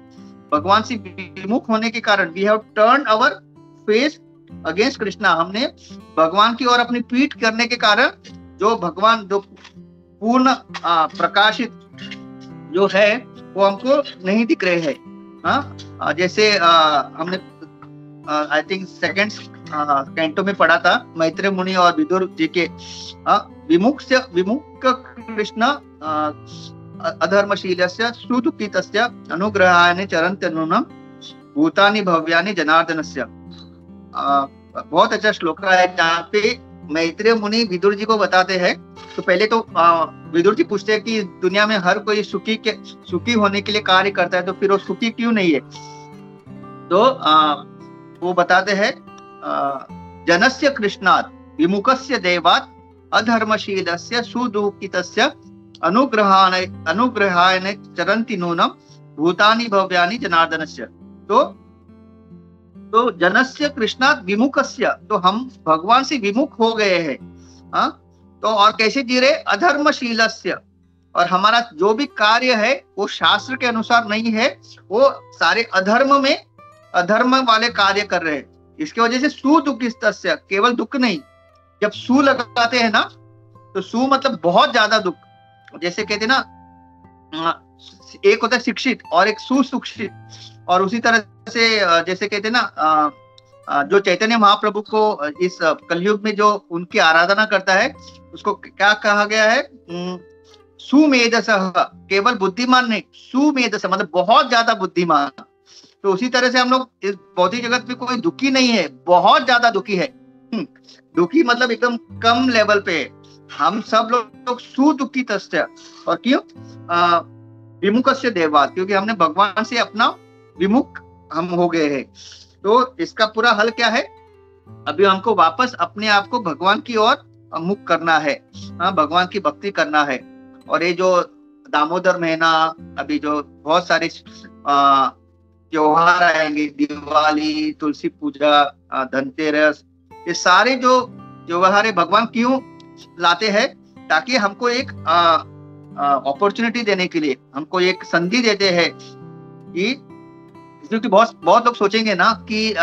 भगवान से विमुख होने के कारण we have turn our face against Krishna, हमने भगवान की ओर अपनी पीठ करने के कारण जो भगवान जो पूर्ण प्रकाशित जो है वो हमको नहीं दिख रहे हैं। हाँ, जैसे हमने आई थिंक सेकंड कैंटो में पढ़ा था, मैत्रेय मुनि और विदुर जी के विमुख कृष्ण अधर्मशीलस्य सुदुःखितस्य अनुग्रहाय चरन्त्यनूनं भूतानि भव्यानि जनार्दनस्य। बहुत अच्छा श्लोक है जहाँ पे मैत्रेय मुनि विदुर जी को बताते हैं। तो पहले तो विदुर जी पूछते हैं कि दुनिया में हर कोई सुखी होने के लिए कार्य करता है, तो फिर वो सुखी क्यों नहीं है। तो वो बताते हैं जनस्य कृष्णात् विमुखस्य देवात् अधर्मशीलस्य सुदुःखितस्य अनुग्रहाय चरन्ति नूनं भूतानि भव्यानि जनार्दनस्य। तो जनस्य कृष्णात् विमुखस्य, तो हम भगवान से विमुख हो गए हैं। हाँ, तो और कैसे जी रहे, अधर्मशीलस्य, और हमारा जो भी कार्य है वो शास्त्र के अनुसार नहीं है, वो सारे अधर्म वाले कार्य कर रहे हैं। इसकी वजह से सुदुःखितस्य, केवल दुख नहीं, जब सु लगाते हैं ना, तो सु मतलब बहुत ज्यादा दुख। जैसे कहते ना, एक होता है शिक्षित और एक सुशिक्षित, और उसी तरह से जैसे कहते ना, जो चैतन्य महाप्रभु को इस कलयुग में जो उनकी आराधना करता है उसको क्या कहा गया है, सुमेधसः, केवल बुद्धिमान नहीं, सुमेधस मतलब बहुत ज्यादा बुद्धिमान। तो उसी तरह से हम लोग इस भौतिक जगत में कोई दुखी नहीं है, बहुत ज्यादा दुखी है। दुखी मतलब एकदम कम लेवल पे, हम सब लोग सुदुःखितस्य। और क्यों, विमुखस्य देवात्, क्योंकि हमने भगवान से अपना विमुख हम हो गए हैं। तो इसका पूरा हल क्या है, अभी हमको वापस अपने आप को भगवान की ओर मुख करना है, भगवान की भक्ति करना है। और ये जो दामोदर महीना, अभी जो बहुत सारे त्योहार आएंगे, दिवाली, तुलसी पूजा, धनतेरस, ये सारे जो त्योहार है भगवान क्यों लाते हैं, ताकि हमको एक अपॉर्चुनिटी देने के लिए, हमको एक संधि देते हैं कि, क्योंकि बहुत लोग सोचेंगे ना कि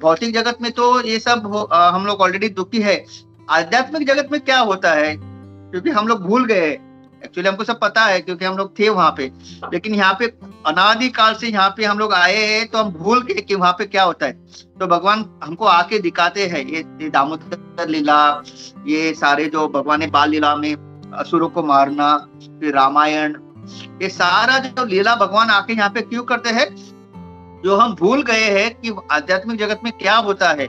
भौतिक जगत में तो ये सब हम लोग ऑलरेडी दुखी है, आध्यात्मिक जगत में क्या होता है, क्योंकि हम लोग भूल गए। एक्चुअली हमको सब पता है क्योंकि हम लोग थे वहां पे, लेकिन यहाँ पे अनादि काल से यहाँ पे हम लोग आए हैं, तो हम भूल गए कि वहां पे क्या होता है। तो भगवान हमको आके दिखाते हैं, ये दामोदर लीला, ये सारे जो भगवान ने बाल लीला में असुरों को मारना, फिर रामायण, ये सारा जो लीला भगवान आके यहाँ पे क्यों करते हैं, जो हम भूल गए हैं कि आध्यात्मिक जगत में क्या होता है,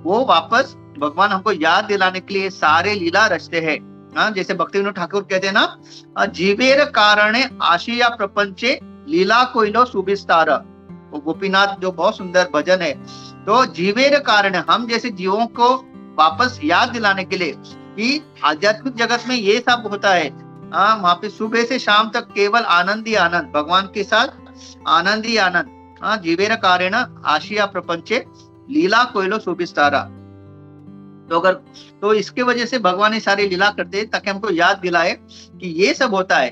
वो वापस भगवान हमको याद दिलाने के लिए सारे लीला रचते हैं। जैसे भक्ति विनोद ठाकुर कहते हैं ना, जीवेर कारणे आशिया प्रपंचे लीला कोइलो सुविस्तार, वो गोपीनाथ जो बहुत सुंदर भजन है। तो जीवेर कारण, हम जैसे जीवों को वापस याद दिलाने के लिए कि आध्यात्मिक जगत में ये सब होता है। वहां पे सुबह से शाम तक केवल आनंद ही आनंद, भगवान के साथ आनंद ही आनंद। जीवेर कारण आशिया प्रपंचे लीला कोइलो सुविस्तारा। तो इसके वजह से भगवान ये सारी लीला करते हैं ताकि हमको याद दिलाए कि ये सब होता है।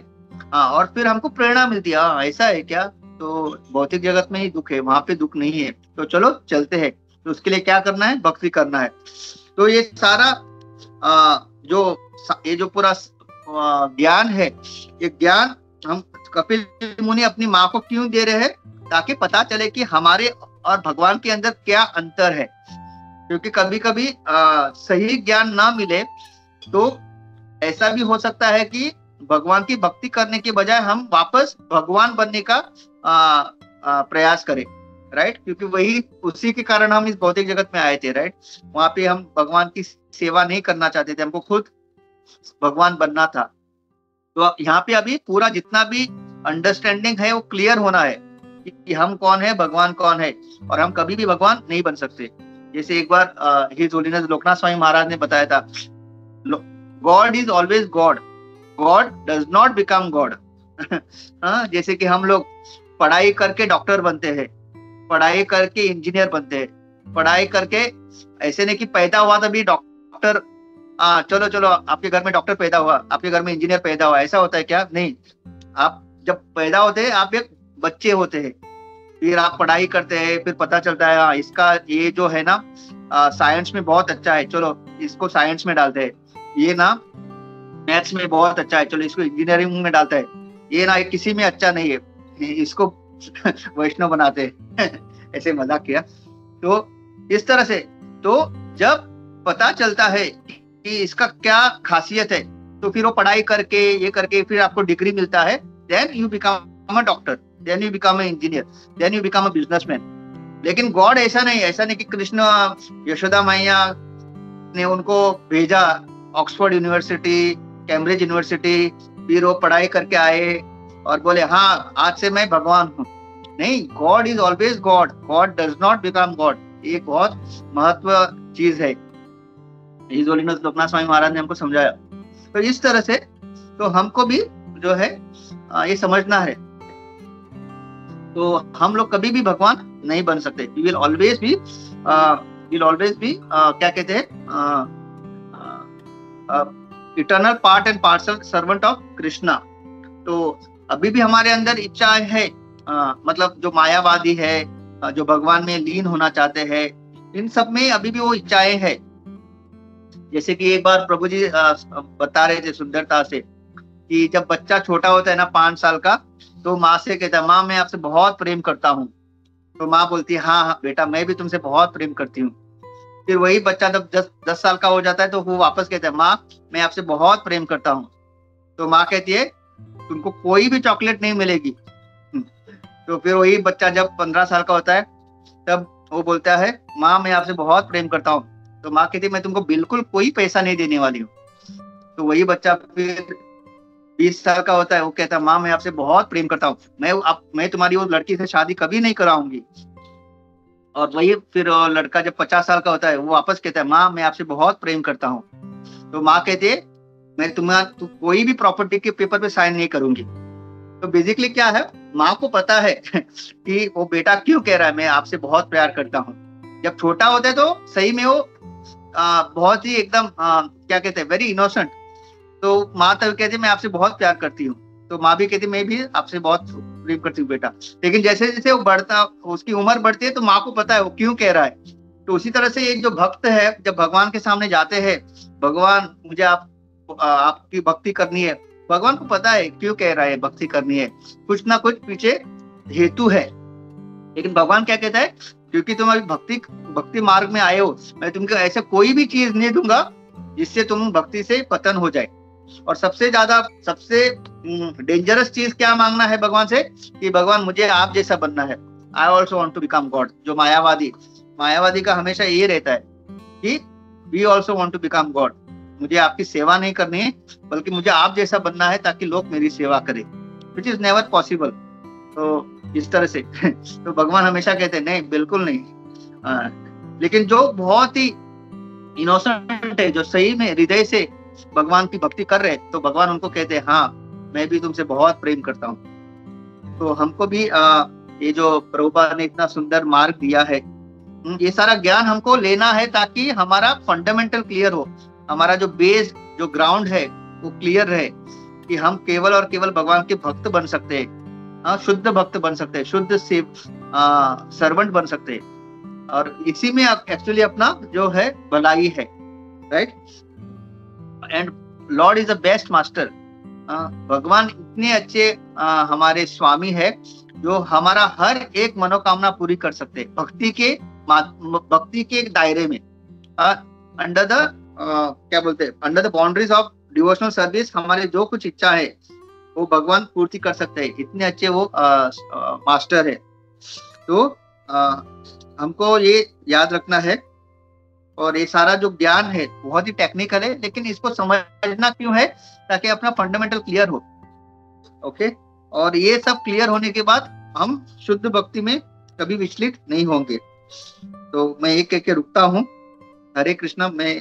और फिर हमको प्रेरणा मिलती है, ऐसा है क्या, तो भौतिक जगत में ही दुख है, वहां पे दुख नहीं है, तो चलो चलते हैं। तो उसके लिए क्या करना है, भक्ति करना है। तो ये सारा ये जो पूरा ज्ञान है, ये ज्ञान हम कपिल मुनि अपनी माँ को क्यों दे रहे हैं? ताकि पता चले कि हमारे और भगवान के अंदर क्या अंतर है। क्योंकि कभी कभी सही ज्ञान ना मिले तो ऐसा भी हो सकता है कि भगवान की भक्ति करने के बजाय हम वापस भगवान बनने का प्रयास करें, राइट। क्योंकि वही उसी के कारण हम इस भौतिक जगत में आए थे, राइट। वहां पे हम भगवान की सेवा नहीं करना चाहते थे, हमको खुद भगवान बनना था। तो यहाँ पे अभी पूरा जितना भी अंडरस्टैंडिंग है वो क्लियर होना है कि हम कौन है, भगवान कौन है, और हम कभी भी भगवान नहीं बन सकते। जैसे एक बार हिज होलीनेस लोकनाथ स्वामी महाराज ने बताया था, God is always God, God does not become God. जैसे कि हम लोग पढ़ाई करके डॉक्टर बनते हैं, पढ़ाई करके इंजीनियर बनते हैं, पढ़ाई करके ऐसे नहीं कि पैदा हुआ तभी डॉक्टर, चलो चलो आपके घर में डॉक्टर पैदा हुआ, आपके घर में इंजीनियर पैदा हुआ, ऐसा होता है क्या? नहीं। आप जब पैदा होते हैं आप एक बच्चे होते हैं, फिर आप पढ़ाई करते हैं, फिर पता चलता है हाँ इसका ये जो है ना साइंस में बहुत अच्छा है, चलो इसको साइंस में डालते हैं, ये ना मैथ्स में बहुत अच्छा है, चलो इसको इंजीनियरिंग में डालता है, ये ना किसी में अच्छा नहीं है, इसको वैष्णव बनाते हैं। ऐसे मजाक किया। तो इस तरह से तो जब पता चलता है कि इसका क्या खासियत है, तो फिर वो पढ़ाई करके ये करके फिर आपको डिग्री मिलता है, then you become a doctor, then you become a engineer, then you become a businessman. लेकिन गॉड ऐसा नहीं, ऐसा नहीं कि कृष्ण यशोदा मैया ने उनको भेजा ऑक्सफोर्ड यूनिवर्सिटी, कैम्ब्रिज यूनिवर्सिटी, फिर वो पढ़ाई करके आए और बोले हाँ आज से मैं भगवान हूँ। नहीं, God is always God, God does not become God. ये बहुत महत्व चीज है, हिज होलीनेस लोकनाथ स्वामी महाराज ने हमको समझाया। तो इस तरह से तो हमको भी जो है ये समझना है। तो हम लोग कभी भी भगवान नहीं बन सकते। वी विल ऑलवेज बी क्या कहते हैं, eternal part and parcel servant of Krishna. तो अभी भी हमारे अंदर इच्छा है, मतलब जो मायावादी है, जो भगवान में लीन होना चाहते हैं, इन सब में अभी भी वो इच्छाएं हैं। जैसे कि एक बार प्रभु जी बता रहे थे सुंदरता से कि जब बच्चा छोटा होता है ना 5 साल का, तो माँ से कहता है माँ मैं आपसे बहुत प्रेम करता हूँ। तो माँ बोलती है हाँ हाँ बेटा मैं भी तुमसे बहुत प्रेम करती हूँ। फिर वही बच्चा जब 10 साल का हो जाता है तो वो वापस कहता है माँ मैं आपसे बहुत प्रेम करता हूँ। तो माँ कहती है तुमको कोई भी चॉकलेट नहीं मिलेगी। तो फिर वही बच्चा जब 15 साल का होता है तब वो बोलता है माँ मैं आपसे बहुत प्रेम करता हूँ। तो माँ कहती है मैं तुमको बिल्कुल कोई पैसा नहीं देने वाली हूँ। तो वही बच्चा फिर 20 साल का होता है, वो कहता है माँ मैं आपसे बहुत प्रेम करता हूँ, मैं तुम्हारी वो लड़की से शादी कभी नहीं कराऊंगी। और वही फिर लड़का जब 50 साल का होता है वो वापस कहता है माँ मैं आपसे बहुत प्रेम करता हूँ। तो माँ कहती है मैं कोई भी प्रॉपर्टी के पेपर पे साइन नहीं करूंगी। तो बेसिकली क्या है, माँ को पता है कि वो बेटा क्यों कह रहा है मैं आपसे बहुत प्यार करता हूँ। जब छोटा होता है तो सही में वो बहुत ही एकदम क्या कहते हैं वेरी इनोसेंट। तो माँ तब कहती है मैं आपसे बहुत प्यार करती हूँ। तो माँ भी कहती मैं भी आपसे बहुत प्रेम करती हूँ बेटा। लेकिन जैसे जैसे वो बढ़ता, उसकी उम्र बढ़ती है तो माँ को पता है वो क्यों कह रहा है। तो उसी तरह से एक जो भक्त है जब भगवान के सामने जाते हैं, भगवान मुझे आपकी भक्ति करनी है, भगवान को पता है क्यों कह रहा है भक्ति करनी है, कुछ ना कुछ पीछे हेतु है। लेकिन भगवान क्या कहता है क्योंकि तुम अभी भक्ति मार्ग में आए हो, मैं तुमको ऐसे कोई भी चीज नहीं दूंगा जिससे तुम भक्ति से पतन हो जाए। और सबसे डेंजरस चीज क्या मांगना है भगवान से कि भगवान मुझे आप जैसा बनना है, I also want to become god. जो मायावादी का हमेशा ये रहता है कि we also want to become god, मुझे आपकी सेवा नहीं करनी है बल्कि मुझे आप जैसा बनना है ताकि लोग मेरी सेवा करें, विच इज नेवर पॉसिबल। तो इस तरह से तो भगवान हमेशा कहते हैं नहीं बिल्कुल नहीं। लेकिन जो बहुत ही इनोसेंट है, जो सही में हृदय से भगवान की भक्ति कर रहे हैं, तो भगवान उनको कहते हैं हाँ मैं भी तुमसे बहुत प्रेम करता हूँ। तो हमको भी ये जो प्रभुपाद ने इतना सुंदर मार्ग दिया है, ये सारा ज्ञान हमको लेना है ताकि हमारा फंडामेंटल क्लियर हो, हमारा जो बेस जो ग्राउंड है वो क्लियर रहे कि हम केवल और केवल भगवान के भक्त बन सकते हैं, शुद्ध भक्त बन सकते हैं, शुद्ध सर्वेंट बन सकते हैं। और इसी में एक्चुअली अपना जो है भलाई है, right. And Lord is the best master. भगवान इतने अच्छे हमारे स्वामी है जो हमारा हर एक मनोकामना पूरी कर सकते हैं भक्ति के दायरे में, अंडर द क्या बोलते हैं, under the boundaries of devotional service. हमारे जो कुछ इच्छा है वो भगवान पूर्ति कर सकते हैं, इतने अच्छे वो मास्टर है। तो हमको ये याद रखना है। और ये सारा जो ज्ञान है बहुत ही टेक्निकल है, लेकिन इसको समझना क्यों है, ताकि अपना फंडामेंटल क्लियर हो। ओके, और ये सब क्लियर होने के बाद हम शुद्ध भक्ति में कभी विचलित नहीं होंगे। तो मैं एक एक रुकता हूँ। हरे कृष्णा। मैं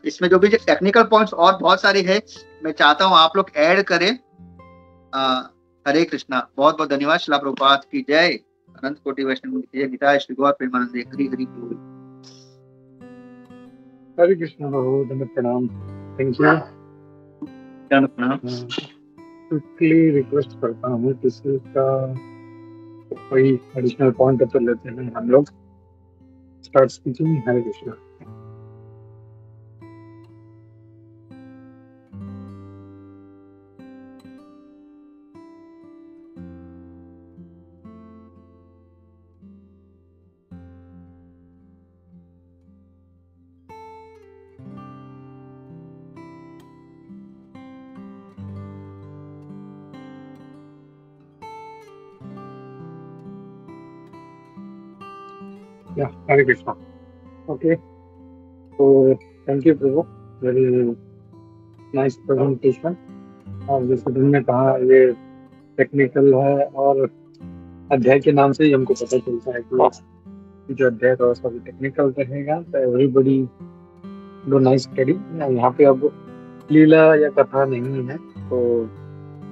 इसमें जो भी टेक्निकल पॉइंट्स और बहुत सारे हैं, मैं चाहता हूँ आप लोग ऐड करें। हरे कृष्णा। बहुत बहुत धन्यवाद। श्रील प्रभुपाद की जय। अनंत कोटि वैष्णव की जय। निताय श्री गौर प्रेमानंद। हरि हरि बोल। हरे कृष्ण प्रभु, धन्यवाद, प्रणाम। Thank you. प्रणाम। क्विकली रिक्वेस्ट करता हूँ, किसी का कोई एडिशनल पॉइंट तो लेते हैं हम लोग। Start speaking. Hare Krishna. Yeah, Hare Krishna. Okay. So thank you Prabhu. Very nice presentation. और जैसे तुमने कहा ये टेक्निकल है, और अध्याय के नाम से ही हमको पता चलता है कि जो अध्याय थोड़ा सा टेक्निकल रहेगा। तो एवरीबडी डू नाइस स्टडी। यहाँ पे अब लीला या कथा नहीं है, तो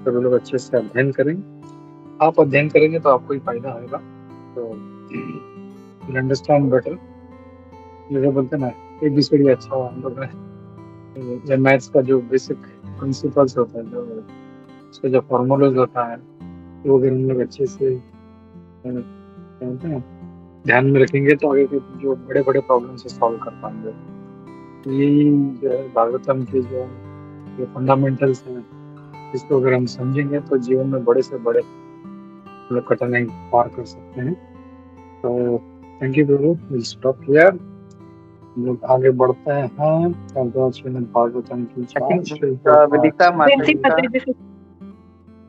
सभी लोग अच्छे से अध्ययन करें। आप अध्ययन करेंगे तो आपको ही फायदा होगा। तो अंडरस्टैंड बेटर। जैसे बोलते ना, ABCD अच्छा हम लोग या मैथ्स का जो बेसिक प्रिंसिपल्स होता है, जो उसका जो फॉर्मूलाज होता है, वो अगर हम लोग अच्छे से ध्यान में रखेंगे तो आगे के जो बड़े बड़े प्रॉब्लम से सॉल्व कर पाएंगे। यही जो है भागवतम के जो फंडामेंटल्स हैं, इसको अगर हम समझेंगे तो जीवन में बड़े से बड़े लोग कठिनाई पार कर सकते हैं। तो thank you Prabhu. Will stop here. हम लोग आगे बढ़ते हैं। श्रीमद् भागवतम की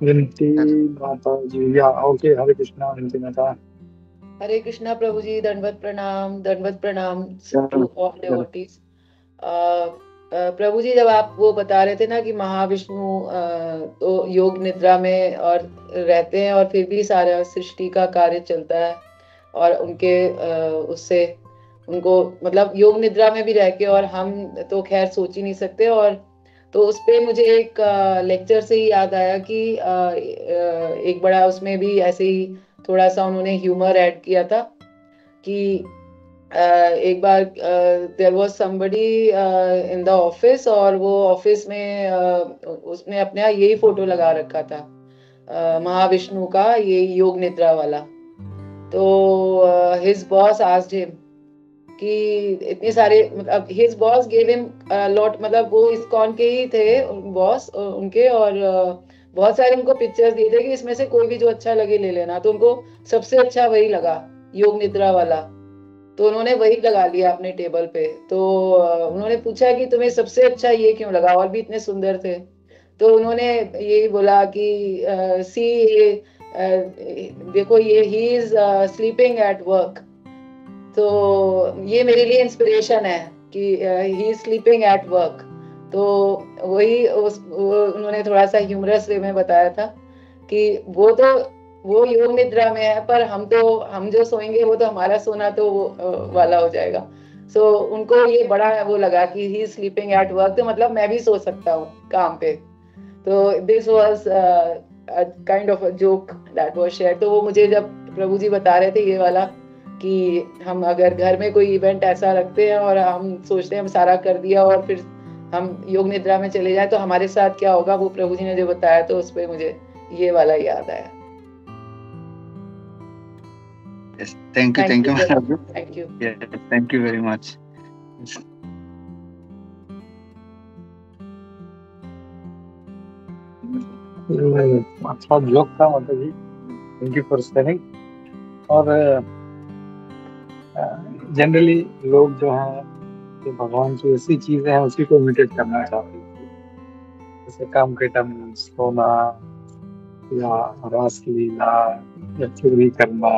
विनती माता जी। या ओके। हरे कृष्णा। विनती माता। हरे कृष्णा प्रभु जी। दंडवत प्रणाम टू ऑल डिवोटीज। प्रभु जी, जब आप वो बता रहे थे ना कि महाविष्णु तो योग निद्रा में और रहते हैं और फिर भी सारा सृष्टि का कार्य चलता है, और उनके उससे उनको मतलब योग निद्रा में भी रह के, और हम तो खैर सोच ही नहीं सकते। और तो उस पे मुझे एक लेक्चर से ही याद आया कि एक बड़ा उसमें भी ऐसे ही थोड़ा सा उन्होंने ह्यूमर ऐड किया था कि एक बार there was somebody in the office, और वो ऑफिस में उसने अपने यही फोटो लगा रखा था महाविष्णु का, ये योग निद्रा वाला। तो हिज बॉस आस्क्ड हिम कि इतने सारे, मतलब his boss gave him lot, मतलब वो इस्कॉन के ही थे बॉस उनके, और बहुत सारे उनको पिक्चर्स दिए थे कि इसमें से कोई भी जो अच्छा लगे ले लेना। तो उनको सबसे अच्छा वही लगा, योग निद्रा वाला। तो उन्होंने वही लगा लिया अपने टेबल पे। तो उन्होंने पूछा कि तुम्हें सबसे अच्छा ये क्यों लगा, और भी इतने सुंदर थे। तो उन्होंने यही बोला कि सी देखो, ये he is sleeping at work. तो ये मेरे लिए इंस्पिरेशन है कि he is sleeping at work. तो वही उन्होंने थोड़ा सा ह्यूमरस वे में बताया था कि वो योग निद्रा में है, पर हम जो सोएंगे वो तो हमारा सोना तो वाला हो जाएगा। सो उनको ये बड़ा वो लगा कि he is sleeping at work, तो मतलब मैं भी सो सकता हूँ काम पे। तो this was kind of a joke that was share. तो वो मुझे जब प्रभु जी बता रहे थे ये वाला कि हम अगर घर में कोई इवेंट ऐसा रखते हैं और हम सोचते हैं हम सारा कर दिया और फिर हम योग निद्रा में चले जाए तो हमारे साथ क्या होगा, वो प्रभु जी ने जो बताया, तो उस पर मुझे ये वाला याद आया। Yes, thank you. Thank you. Yes, thank you very much. Yes. अच्छा जोक था माता जी, थैंक यू फॉर शेयरिंग। और जनरली लोग जो हैं कि भगवान की ऐसी चीजें हैं उसी को इमिटेट करना चाहते हैं, जैसे काम के टाइम सोना या रास लीला या चोरी करना,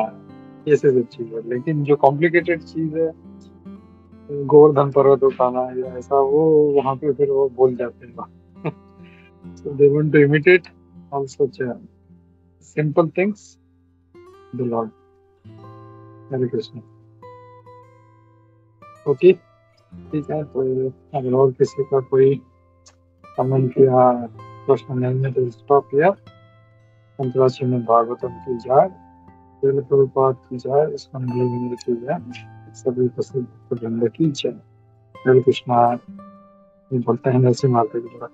ये सब चीजें। लेकिन जो कॉम्प्लिकेटेड चीज है, गोवर्धन पर्वत उठाना या ऐसा, वो वहां पे फिर वो बोल जाते हैं। So they want to imitate all such simple things, the Lord. Hare Krishna. Okay, ठीक है। तो अगर और किसी का कोई कमेंट या प्रश्न नहीं है तो स्टॉप किया। अंतराक्षी में भागवतम की जाए, पहले प्रभुपाद की जाए, इसका मिलेंगे की जाए, सभी प्रसिद्ध की जाए। हरे कृष्णा। बोलते हैं नरसिंह माता की तरफ।